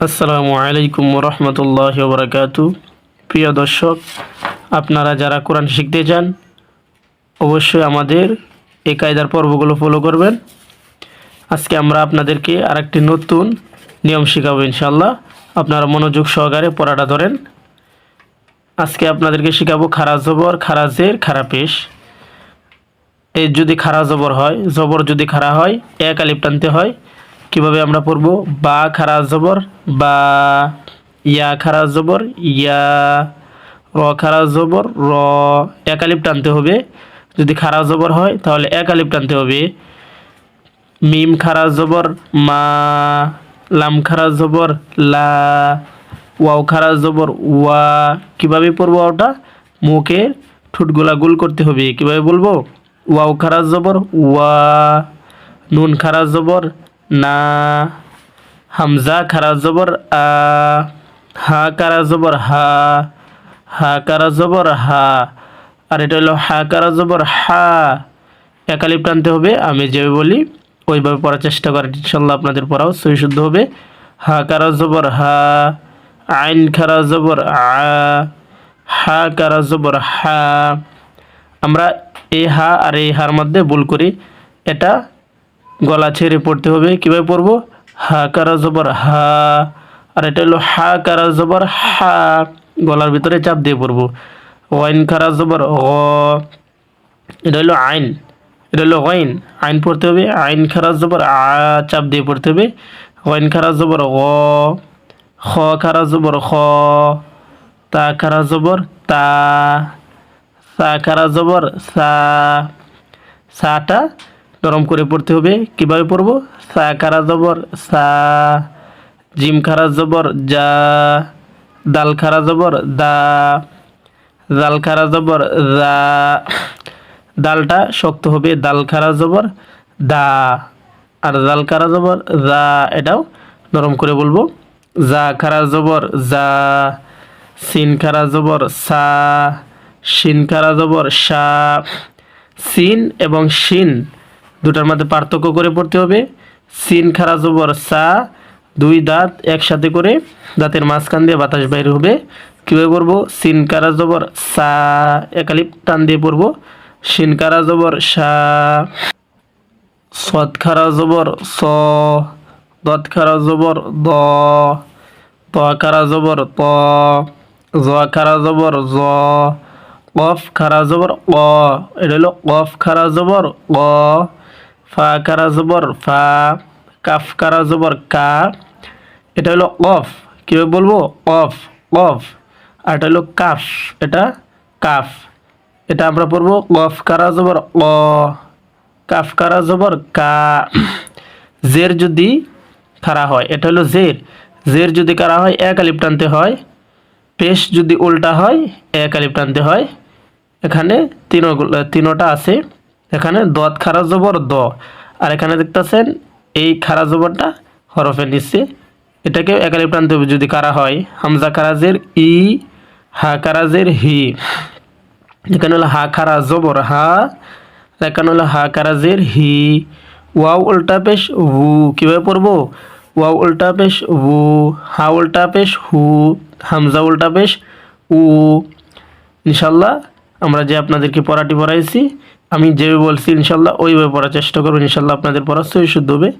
আসসালামু আলাইকুম রহমতুল্লাহি ওয়া বারাকাতু। প্রিয় দর্শক, আপনারা যারা কোরআন শিখতে চান অবশ্যই আমাদের এই কায়দার পর্বগুলো ফলো করবেন। আজকে আমরা আপনাদেরকে আরেকটি নতুন নিয়ম শেখাবো ইনশাআল্লাহ। আপনারা মনোযোগ সহকারে পড়াটা ধরেন। আজকে আপনাদেরকে শেখাবো খারা জবর, খারা জের, খারা পেশ। এই যদি খারা জবর হয়, জবর যদি খারা হয়, এক আলিফ টানতে হয়। কিভাবে আমরা পড়ব? বা খারা জবর বা, ইয়া খারা জবর ইয়া, র খারা জবর র, এক আলিফ টানতে হবে। যদি খারা জবর হয় তাহলে এক আলিফ টানতে হবে। মিম খারা জবর মা, লাম খারা জবর লা, ওয়াও খারা জবর ওয়া। কিভাবে পড়বো? ওটা মুখে ঠোঁটগুলা গোল করতে হবে। কিভাবে বলবো? ওয়াও খারা জবর ওয়া, নুন খারা জবর না, হামজা খারা জবর আ, হা কারা জবর হা, হা কারা জবর হা। আর এটা হলো হা কারা জবর হা, এক আলিফ টানতে হবে। আমি যেভাবে বলি ওইভাবে পড়ার চেষ্টা করেন, ইনশাল্লাহ আপনাদের পড়াও সহি শুদ্ধ হবে। হা কারা জবর হা, আইন খারা জবর আ, হা কারা জবর হা। আমরা এই হা আর এই হার মধ্যে ভুল করি, এটা গলা ছেড়ে পড়তে হবে। কীভাবে পড়বো? হা কারা জবর হা, আর এটা হলো হা কারা জবর হা, গলার ভিতরে চাপ দিয়ে পড়বো। ওয়াইন খারা জবর গ, এটা হলো আইন, এটা হলো ওয়াইন, আইন পড়তে হবে। আইন খারা জবর আ, চাপ দিয়ে পড়তে হবে। ওয়াইন খারা জবর গ, খ খারা জবর খ, তা খারা জবর তা, সা খারা জবর সা। সাটা নরম করে পড়তে হবে। কিভাবে পড়বো? সা খারা জবর সা, জিম খারা জবর যা, দাল খারা জবর দা, জাল খারা জবর যা। দালটা শক্ত হবে, দাল খারা জবর দা, আর জাল খারা জবর যা, এটাও নরম করে বলবো। যা খারা জবর যা, সিন খারা জবর সা, শিন খারা জবর সা। সিন এবং শিন দুটার মধ্যে পার্থক্য করে পড়তে হবে। সিন খারা জবর সা, দুই দাঁত একসাথে করে দাঁতের মাঝখান দিয়ে বাতাস বাইর হবে। কীভাবে পড়বো? সিন কারা জবর সা, এক আলিফ টান দিয়ে পড়বো। শিন কারা জবর সা, সদ খারা জবর স, দত খারা জবর দ, ত খারা জবর ত, জ খারা জবর জ, কফ খারা জবর ক, এটা হলো কফ খারা জবর ক, ফা খারা জবর ফা, কাফ খারা জবর কা, এটা হলো কফ। কীভাবে বলবো? কফ কফ। আর এটা হলো কাফ, এটা কাফ। এটা আমরা পড়বো কফ কারা জবর ক, কাফ কারা জবর কা। জের যদি খাড়া হয়, এটা হলো জের। জের যদি কারা হয় এক আলিফ টানতে হয়। পেশ যদি উল্টা হয় এক আলিফ টানতে হয়। এখানে তিনোটা আছে। এখানে দত খারা জবর দ, আর এখানে দেখতেছেন এই খারা জবরটা হরফের নিচে, এটাকে এক আলিফ টানতে হবে যদি কারা হয়। হামজা কারাজের ই, হা কারাজের হি। এখানে হলো হা খারা জবর হা, এখানে হলো হা কারাজের হি। ওয়াও উল্টা পেশ হু। কীভাবে পড়বো? ওয়াও উল্টা পেশ হু, হা উল্টা পেশ হু, হামজা উল্টা পেশ উ। ইনশাল্লাহ আমরা যে আপনাদেরকে পড়াটি পড়াইছি, আমি যেভাবে বলছি ইনশাল্লাহ ওইভাবে পড়ার চেষ্টা করবেন। ইনশাল্লাহ আপনাদের পড়া সহি শুদ্ধ হবে।